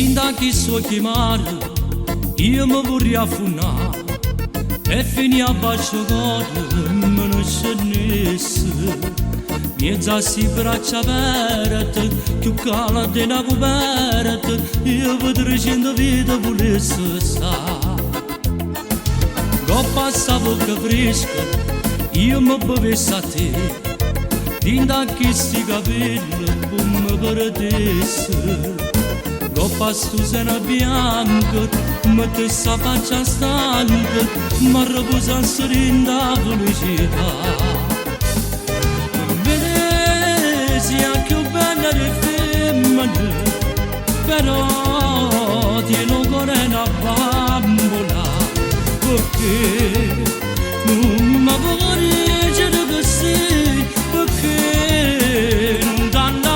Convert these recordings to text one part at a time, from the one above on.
Indachis ochii mari, io mi vorrei affuna e finì a baciare, me non scenesse. Miezza si braccia aperte, più cala di una coperta, io vedrei cento vita volesse sa. Go passavo che fresca, io mi bevessi a te, d'indachis capelli, come mi perdesse. Go passo sena bianca, mettessi a faccia stanca, ma riposanza rinda felicità. Vedesi anche un bella di femmina, però ti lo cuore una bambola, perché non mi vorrei dire che sei, perché non danno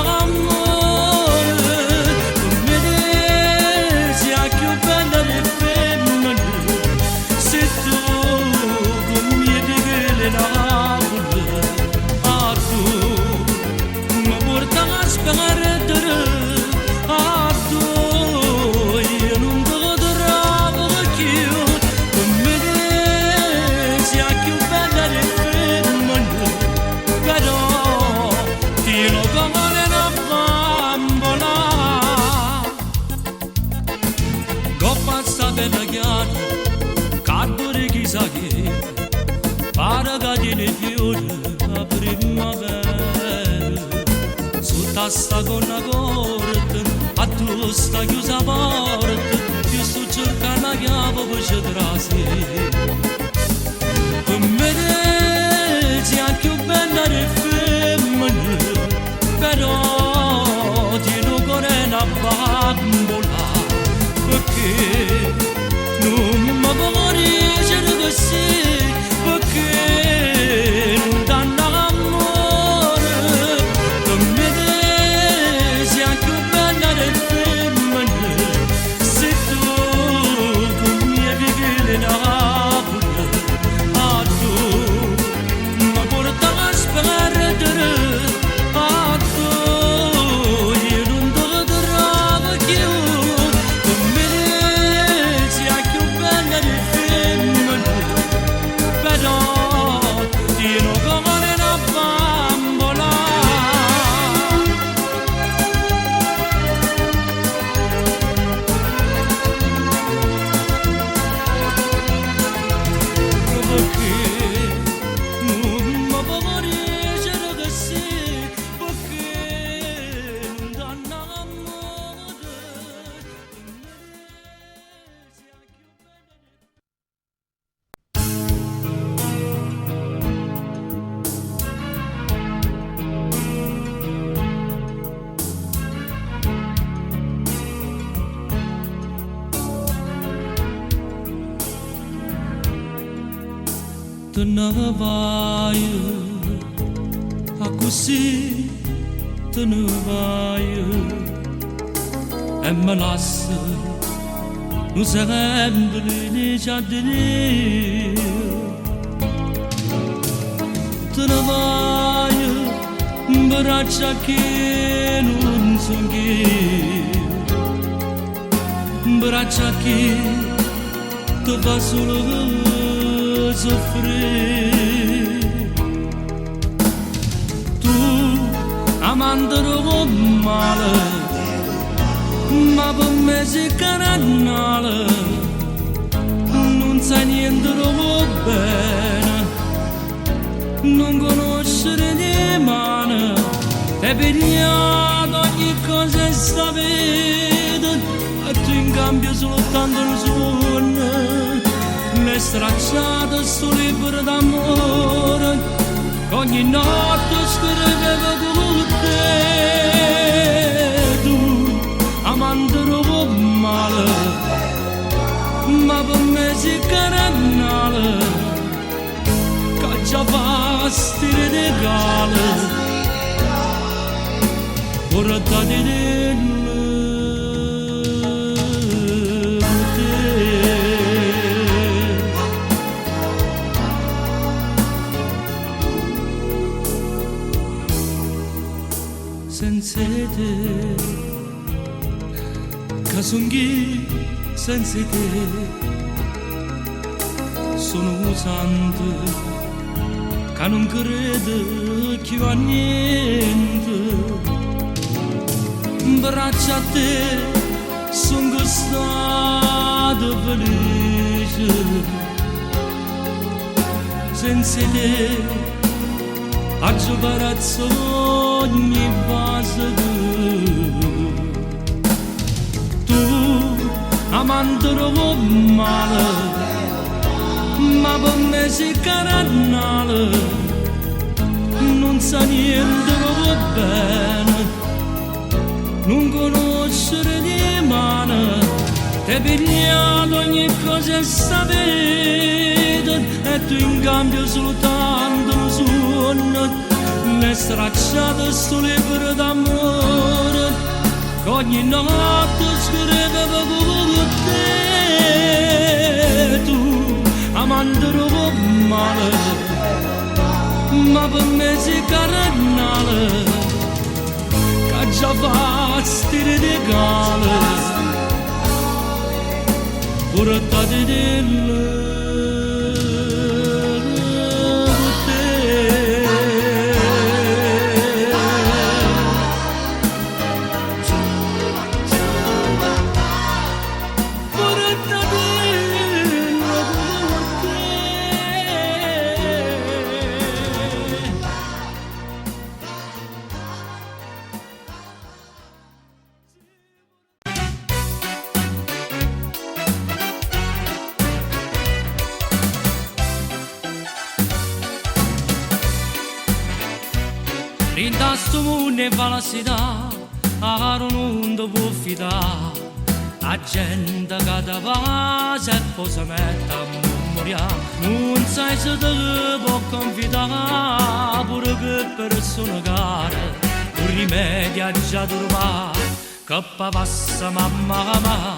sta con una corte, a tu sta chiusa porta, io sto cercando la chiave per c'entrarsi. Come vedi anche un bella di femmina, però ti lo cuore una bambola, perché non mi vorrei dire che sei, perché non danno te ne vai, a così te ne vai e me lascia, non sarebbe già di Dio. Te ne vai, braccia che non sono io, braccia che ti fa solo soffrire. Tu amandolo con male, ma per me sei canale, non sai niente troppo bene, non conoscere le mani, hai pigliato ogni cosa e sapete, e tu in cambio soltanto il suono. Mi stracciato sto libro d'amore, ogni notte scrivevo con te. Tu amandolo con male, ma per me sei canale, caccia fastidio di gale, portati dentro. Senza te che son chi senza te sono un santo che non crede più a niente. Braccia a te sono stato felice, senza te a giocare a sogni base. Tu amante male, ma per me sei carnale, non sa niente bene, non conoscere di mano, te pigliato ogni cosa e sapete, e tu in cambio soltanto un suono, ne stracciato sto libro d'amore, che ogni notte scrivevo con te. Tu amante male, ma per me sei carnale, che già fa stile di gale, portate delle rinda sto mondo e falsità, a non ti può fidare, la gente che ti va se poi si mette a morire, non sai se ti può confidare, pure che persone care, un rimedio già trovato, che passa mamma,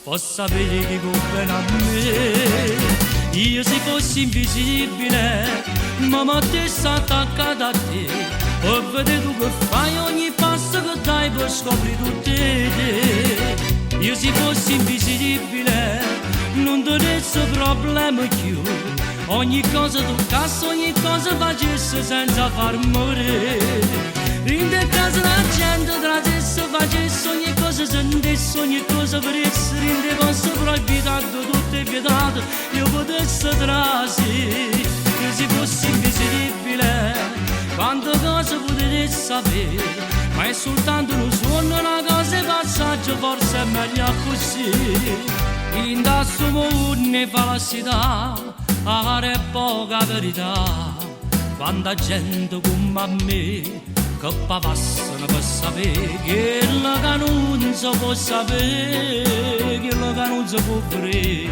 possa vedere che va bene a me. Io se fossi invisibile, ma te sta attaccata a te, e vedi tu che fai ogni passo che dai per scoprire tutte te. Io se fossi invisibile, non dovessi problemi più, ogni cosa tu cazzo, ogni cosa facessi senza far morire. In te casa la gente tradesse, facesse ogni cosa, sentesse ogni cosa per essere, in te posso proibitato, tutto è vietato, io potessi trasire. Io se fossi invisibile, quante cose potete sapere, ma è soltanto un suono, una cosa e passaggio, forse è meglio così. In questo mondo e falsità, è poca verità, quanta gente come me, che passano per sapere, quello che non si può sapere, quello che non si può vedere,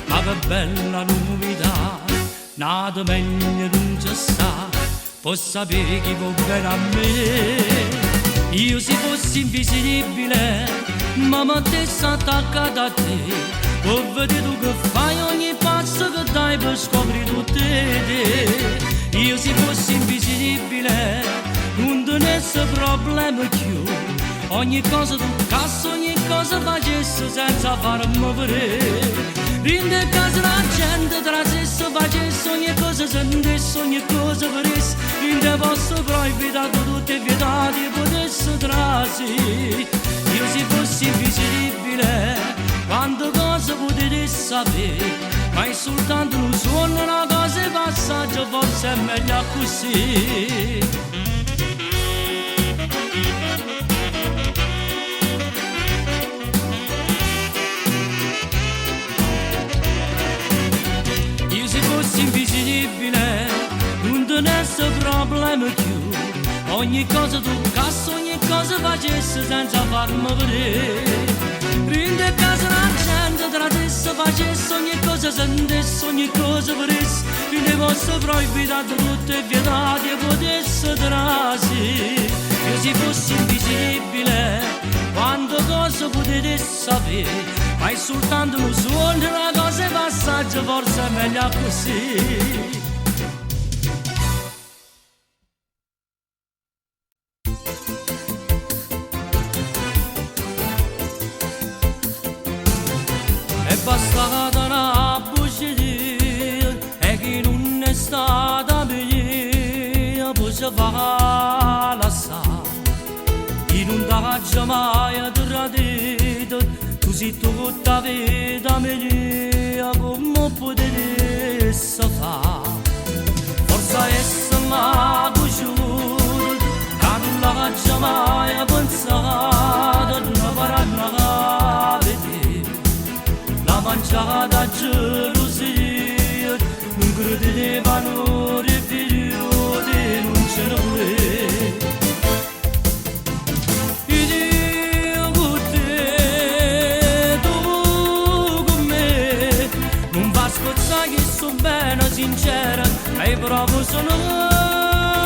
ma che bella novità, nata meglio non ci sta, può sapere chi può bene a me. Io se fossi invisibile, ma te sta attaccata a te, o vedi tu che fai ogni passo che dai per scoprire tutte te. Io se fossi invisibile, non tenesse problemi più, ogni cosa tu cazzo, ogni cosa facesse senza farmi vedere. In casa la gente trasesse, facesse ogni cosa, sentesse ogni cosa vedesse, in te posso proibitato, tutte vietate, potesse trasire. Io se fossi invisibile, quante cose potete sapere, ma è soltanto un suono, una cosa e passaggio, forse è meglio così. Io se fossi invisibile, non tenesse problemi più, ogni cosa tu cazzo, ogni cosa facesse senza farmi vedere. Rinde casa la gente tradesse, facesse ogni cosa, sentesse ogni cosa vedesse, quindi posso proibitato tutte vietate e potesse trasire. Io se fossi invisibile, quante cose potete sapere, ma è soltanto un suono, una cosa e passaggio, forse è meglio così. mai tradito, così tutta vita mia come potesse fare. Forza essa m'ha cuciuto, che non l'ha mai pensato, non vorrà vedere. La mangiata gelosia, non credevano rifiuti, non ce ne voleva. Bene sincera, e proprio sono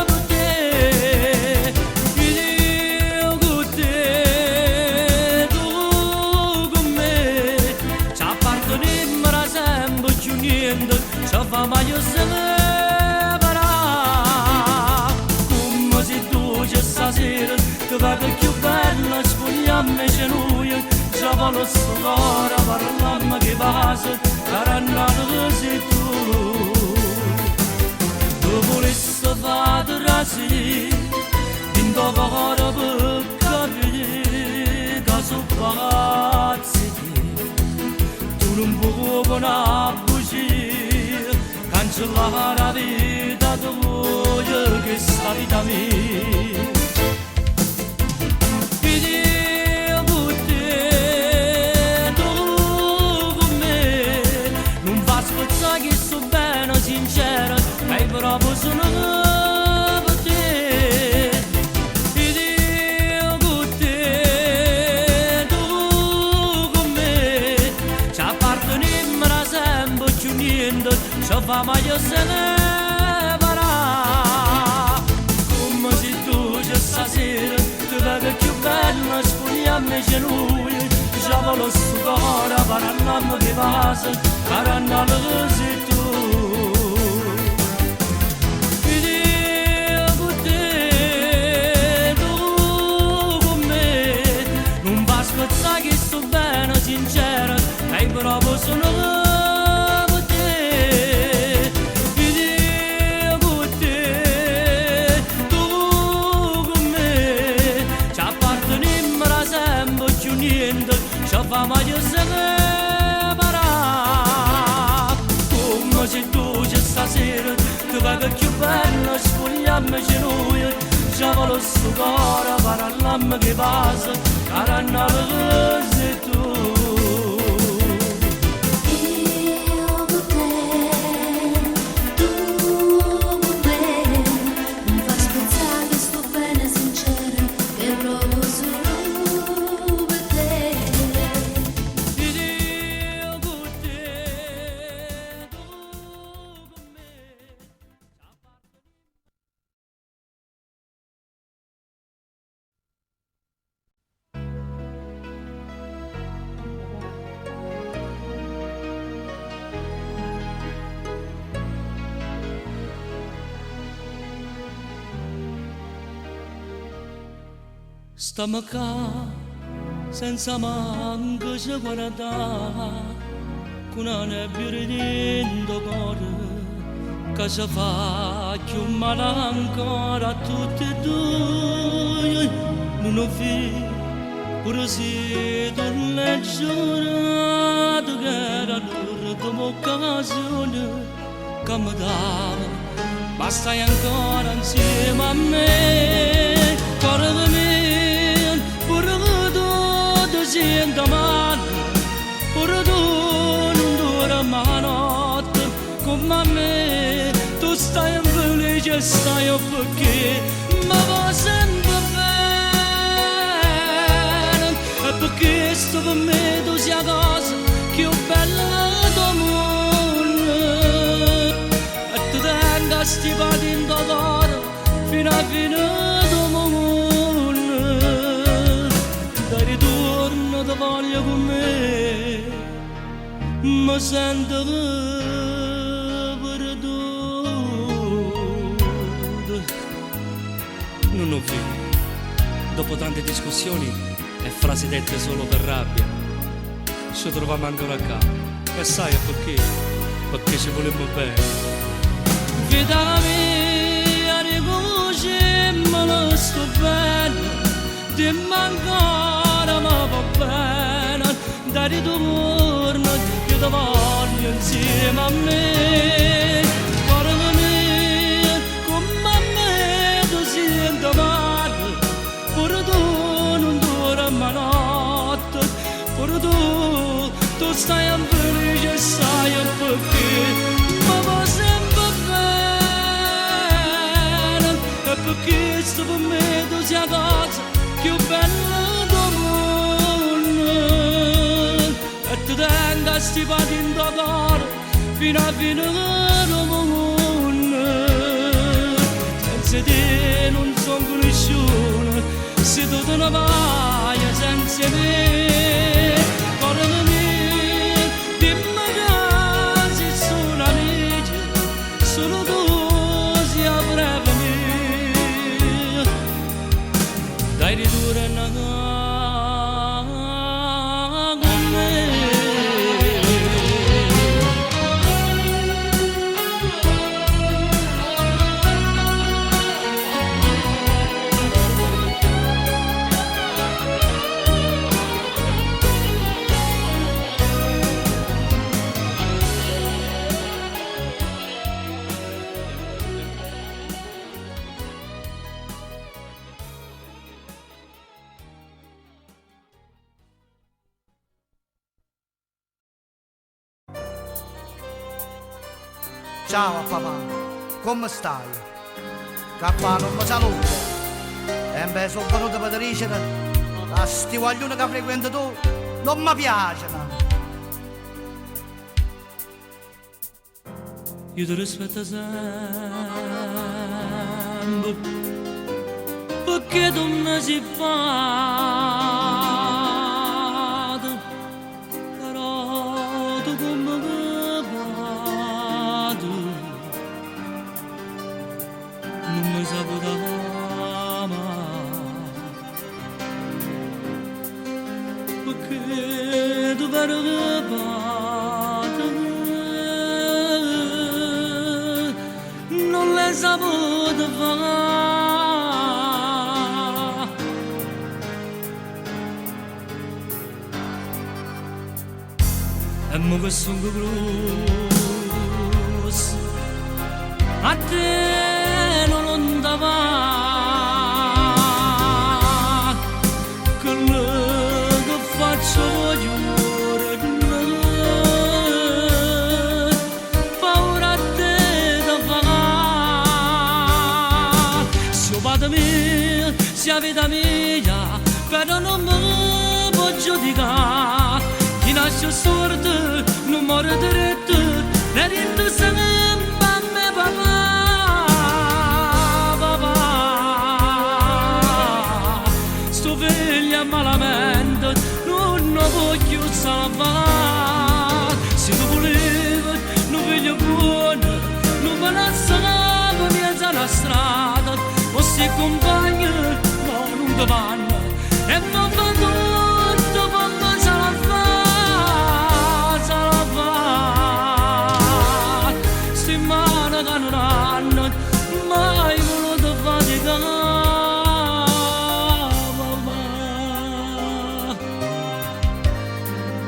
per te. Io con te, tu con me, ci apparteniamo da sempre più niente, ci fa mai separare. Come se tu c'è stasera, ti vedo più bella, spogliamo i genugli, ci voglio sopra, parliamo che passa, carannato sei tu. Volesse fare rasi, in dovere per capire che sono pazzi. Tu non puoi bugie, cancellare la vita tua che stai da me. Sincera, hai proprio sono per te. Io con te, tu con me, ci apparteniamo da sempre più niente, ci fa mai separare. Come se tu c'è stasera, ti vedo più bella, spogliamo i genugli, ci voglio sopra, parliamo che passa, carannato sei tu. Sai che sto bene, sincera, hai proprio sono per te. Io con te, tu con me, ci apparteniamo da sempre più niente, ci fa mai separare. Come se tu c'è stasera, ti vedo più bella, spogliamo i genugli, ci voglio sto cuore, parliamo che passa, carannato sei tu. Io con te, tu con me, non fa spezzare che sto bene sincera, che proprio solo per te. Io con te, tu con me. Stiamo qua senza manco ci guardare, con una nebbia dentro cuore che ci fa più male ancora a tutti e due. Non ho visto pure se torna giurato che era l'ultima occasione che mi dava, ma stai ancora insieme a me, cuore di me. Senta male, pure tu non dura mai notte come me. Tu stai infelice, stai perché mi va sempre bene, e perché sto per me tu sia cosa più bella del mondo, e tu tenga stipati in dolore fino a fine del mondo. Dai ritorno ti voglio con me, mi sento perduto. Non ho più, dopo tante discussioni e frasi dette solo per rabbia, ci troviamo ancora qua. E sai perché? Perché ci volemmo bene. Vita mia, riconoscemmelo sto bene, dimmi ancora ma va bene, dai ritorno che ti voglio insieme a me. Cuore mio, come a me tu senti male, pure tu non dormi a notte, pure tu stai in felice e sai perché, ma va sempre bene, e perché sto per me tu sia cosa più bella del mondo, e ti tengo stipati in tuo cuore fino a fine del mondo. Senza te non sono conosciuto, se tu te ne vai senza me. Cuore mio, dimmi che sei solo amici, solo tu sia breve mia. Dai ritorno con me. Ciao papà, come stai? Papà non mi saluta. E beh, sono venuto per dicere, la stivaglione che frequenti tu non mi piace. Io ti rispetto sempre, perché tu mi sei fatto, però tu come mi vado, non mi saputo amare, perché tu vero che non le saputo fare. E mo che sono grosso, a te non andava, quello che faccio voglio. Sia vita mia, però non mi può giudicare. Chi nasce sordo, non muore diretto, e detto sempre a me papà, papà. Sto figlio malamente, non lo voglio salvare. Se tu volevi, non figlio buono, non me la salva mezza la strada, o se compagni vanno e non va tutto come se la fa, sti mani che non hanno mai voluto faticare.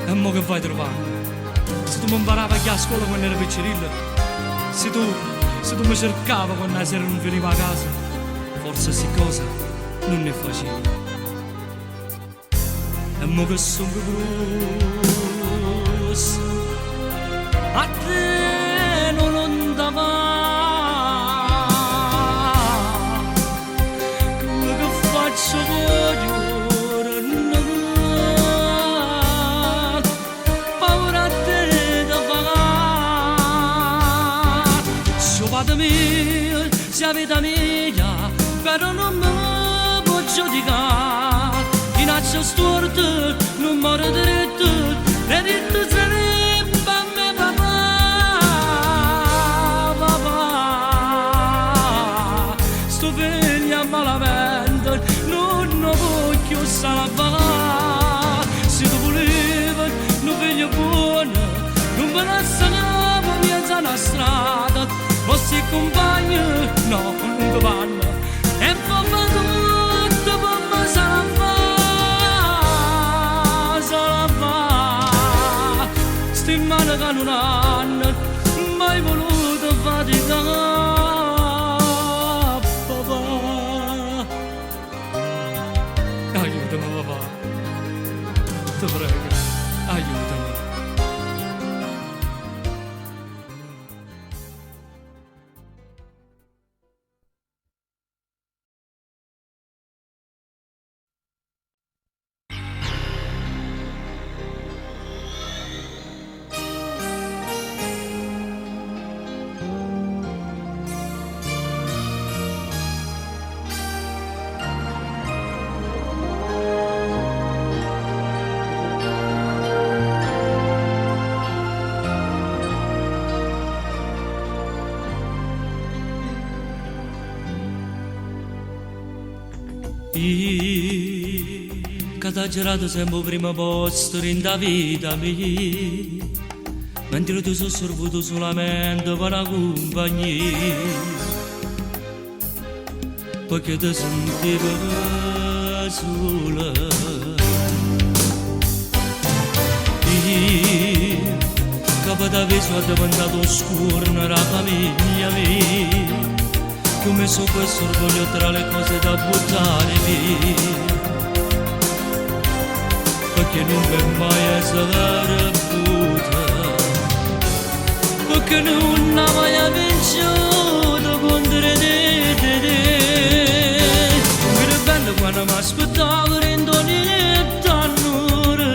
E mo che vai trovare? Se tu mi imparavi a scuola quando ero piccerino, se tu mi cercavi quando la sera non veniva a casa, forse sti cosa non ne facevo. E mo che sono grosso, a te non andava, quello che faccio voglio paura a te da fare. Sciopata mia, sia vita mia, però non mi giudicare. Chi nasce storto non muore diretto, e detto sarebbe a me papà, papà. Sto figlio malamente, non lo voglio salvare. Se tu volevi, non figlio buono, non me la salva mezza la strada, o se compagni, no, non vanno. E papà tutto come sarà fatto. in mano che non hanno mai voluto faticare, papà. Aiutami, papà, ti prego, aiutami. Che t'ha girato sempre prima posto in da vita mia, mentre tu sei sorvuto solamente per la compagnia, perché ti sentivo sola. Io, che t'avevo addiventato oscuro nella famiglia mia, che ho messo questo orgoglio tra le cose da buttare via, perché non mi mai essere puta, perché non mi mai vinciuto contro te. Che bello quando mi aspettavo in ogni tannura,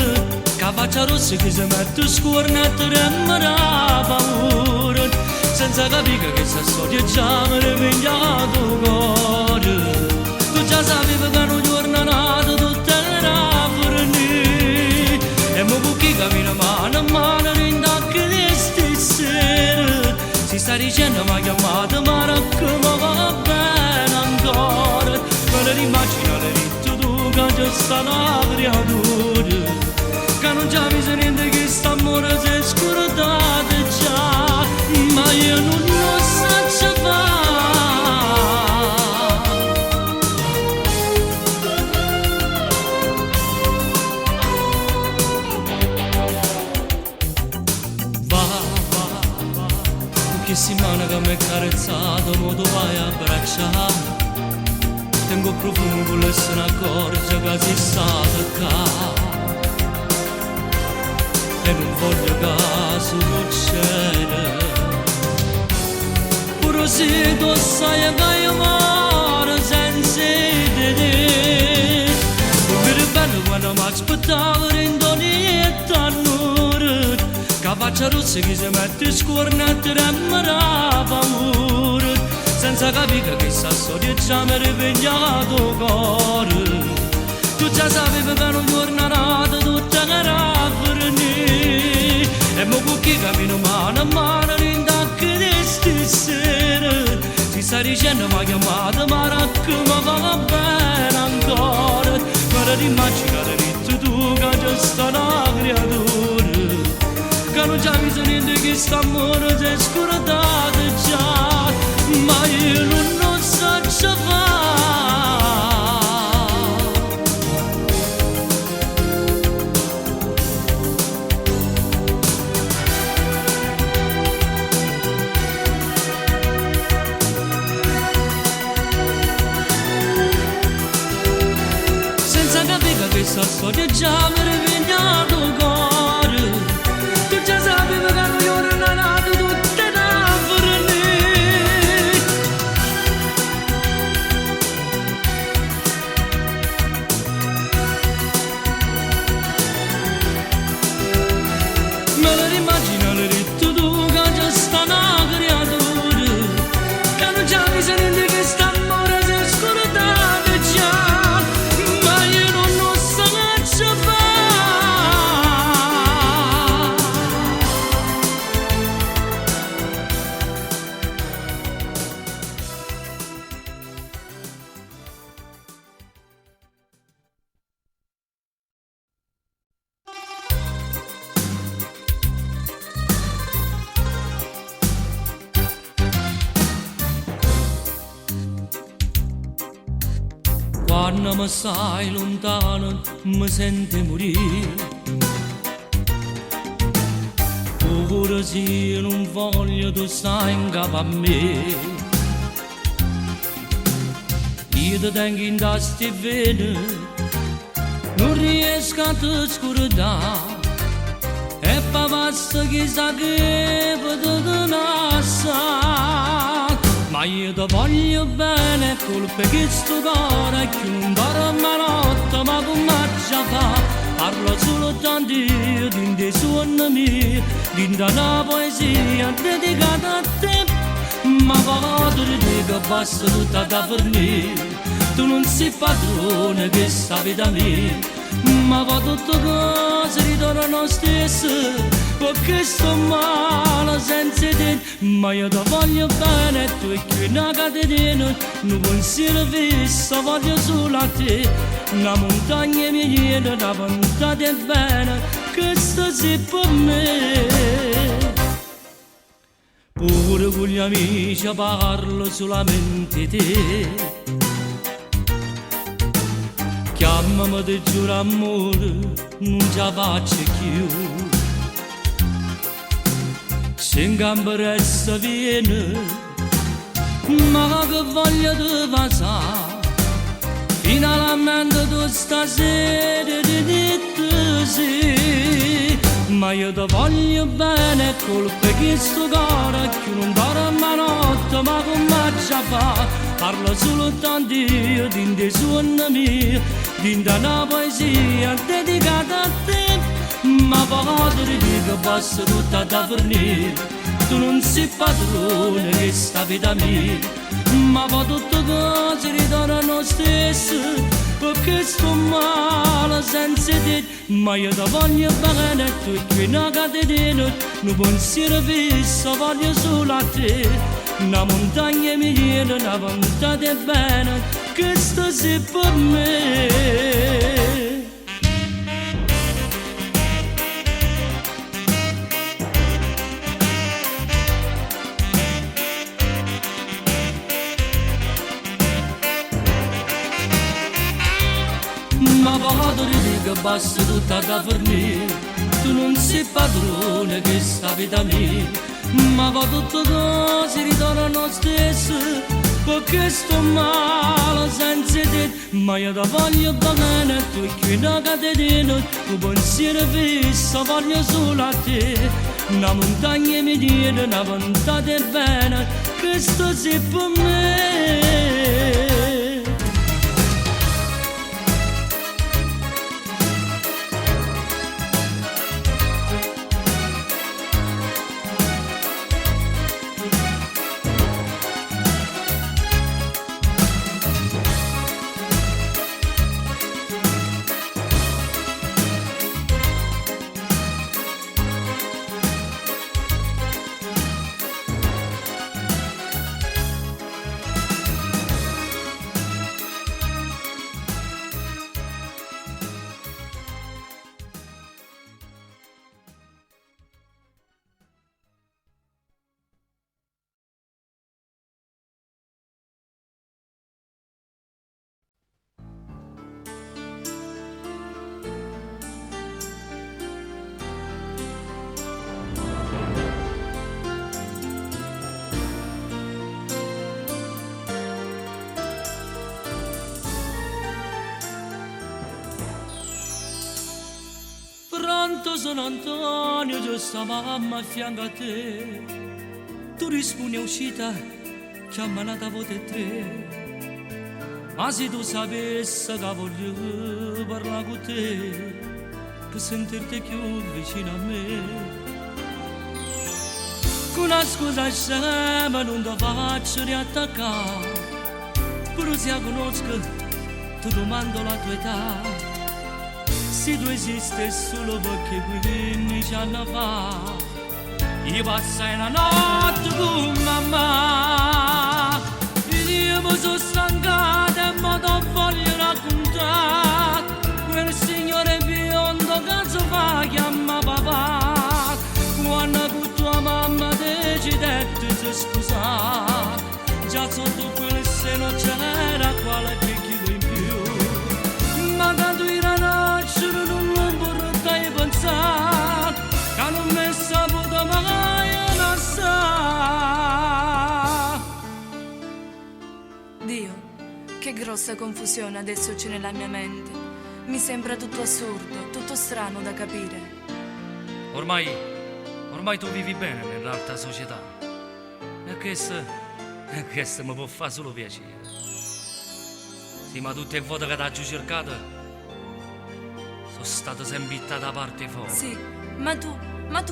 che faccia rossa che si mette scornetta e mi dà paura, senza capire che questa storia già mi ripigliato il cuore. Tu già sapevi che un giorno è nato tutto era fornì, e mi buchi cammino mano a mano in tacca di stasera. Si sta dicendo mi ha chiamato ma non che mi va bene ancora, me l'immagino le ritto tu che già sta una creatura, che non c'è bisogno niente che sta amore si è scordato già, ma io non lo so fare. Va, che settimana che mi hai carezzato, mo tu vai a abbracciare, tengo profumo con le se ne accorge che sei stata qua, e non voglio che succeda. Pure se tu sai che io muore senza te, come è bello quando mi aspettavo in ogni tannura, che faccia rossa che si mette scornetta e mi dà paura, senza capire che questa storia già mi ha ripigliato il cuore. Tu già sapevi che un giorno è nato tutto era fornì, e mo con chi cammino mano a mano in tacca di stasera. Si sta dicendo mi ha chiamato ma non che mi va bene ancora, ma ti immaginare ritto tu che già sta una creatura, che non c'è bisogno niente che sta amore si è scordato già, ma io non lo so fare. Questa storia già mi ha ripigliato il cuore, tu già sapevi che un giorno è nato tutto da fornì. Me lo immagino le ritto tu che già sta una creatura, che non c'è bisogno di che sta amore si è scordato già. Quando mi stai lontano mi senti morire, pure se io non voglio tu stai in capo a me. Io ti tengo in tasti vene, non riesco a te scordare. E pa basta chissà che potete nascere. Ma io ti voglio bene, colpe che sto cuore è che non dorme notte, ma come già fa? Parlo solo tanto di suoni miei, di una poesia dedicata a te. Ma vado di te che basta tutta da fornire, tu non sei padrone che sta vita mia. Ma va tutte cose ritornano stesse, perché sto male senza te. Ma io ti voglio bene, tu e qui una catena, non pensiero fisso, voglio solo a te. Una montagna mi viene, una ventata è bene, questo sei per me. Pure con gli amici parlo solamente di te. Chiamami di giuro amore, non ce la faccio più. Se in gambe resta viene, ma che voglio di passare. Finalmente tu stasera ti detto sì. Ma io ti voglio bene, colpe che sto cuore che non dorme notte, ma come già fa? Parlo solo tanto io di suoni miei, di una poesia dedicata a te. Ma vado di te che basta tutta da fornire, tu non sei padrone che sta vita mia. Ma va tutte cose ritornano stesse, perché sto male senza te. Ma io ti voglio bene, tu e qui una catena, un pensiero fisso, voglio solo a te. Una montagna mi viene, una ventata è bene, questo sei per me. Ma vado di te che basta tutta da fornire, tu non sei padrone che sta vita mia. Ma va tutte cose ritornano stesse, perché sto male senza te. Ma io ti voglio bene, tu e qui una catena, un pensiero fisso, voglio solo a te. Una montagna mi tiene, una ventata è bene, questo sei per me. Pronto sono Antonio, già stavamo a fianco a te. Tu rispondi uscita, chiamata vote tre. Ma se tu sapessi che voglio parlare con te, per sentirti più vicino a me. Con una scusa scema non ti faccio riattaccare, però se la conosco ti domando la tua età. Se tu esisti solo perché 15 anni fa io passai una notte con mamma. Io mi sono stancata e mi ti voglio raccontare quel signore biondo che si fa chiama papà. Quando con tua mamma decidette di scusare, già sotto quel seno c'era qualche chilo in più. Ma tanto era nascere non lo vorrei pensare, che non mi saputo mai grossa confusione adesso c'è nella mia mente. Mi sembra tutto assurdo, tutto strano da capire. Ormai tu vivi bene nell'alta società. E questo mi può fare solo piacere. Sì, ma tutte le volte che t'ho cercato sono stato sempre da parte fuori. Sì, ma tu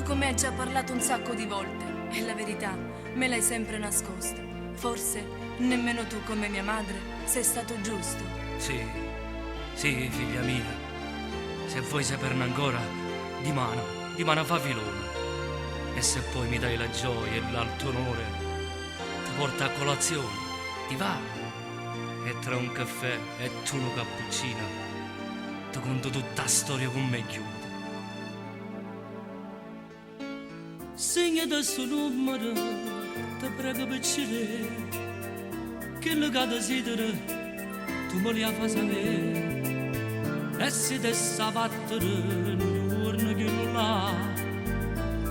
come hai già parlato un sacco di volte. E la verità me l'hai sempre nascosta. Forse nemmeno tu come mia madre sei stato giusto. Sì, figlia mia. Se vuoi saperne ancora, di mano fa filone. E se poi mi dai la gioia e l'alto onore, ti porto a colazione, ti va? E tra un caffè e tu una cappuccina, ti conto tutta la storia con me chiude. Segna da sto numero, ti prego piacere, che lo che desideri, tu me li fai sapere. E se te sa battere, un giorno che non l'ha,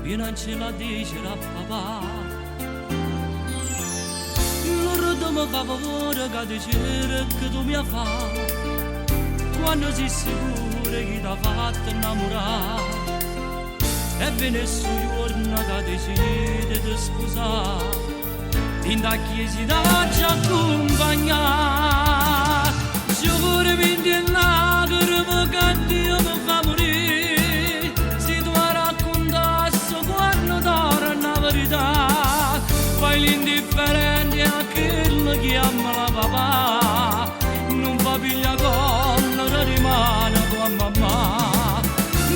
viene a ce la dice a papà. Loro ti mi fa favore che dicere che tu mi fai, quando sei sicuro che ti ha fatto innamorare. E viene su giorno che decide di sposare, in da chiesa ci accompagnare. Giurami di lacrime che Dio mi fa morire, se tu raccontassi quando t'ora la verità. Fai l'indifferente a quello che ama la papà, non fa piglia colla, rimane tua mamma.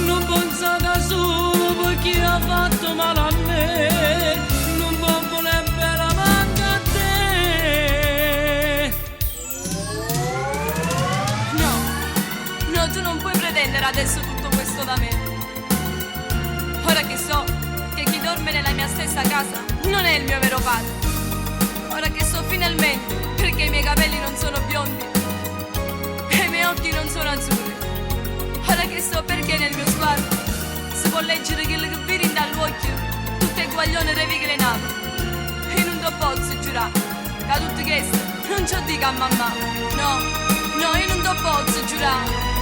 Non pensa che solo perché ha fatto male a me, non può volere bene manca a te. No, tu non puoi pretendere adesso tutto questo da me. Ora che so che chi dorme nella mia stessa casa non è il mio vero padre. Ora che so finalmente perché i miei capelli non sono biondi e i miei occhi non sono azzurri. Ora che so perché nel mio sguardo si può leggere quello che vedi dall'occhio, tutte i guaglioni revigrenati. E non ti posso giurare che a tutti questi non ci dico a mamma. No, io non ti posso giurare.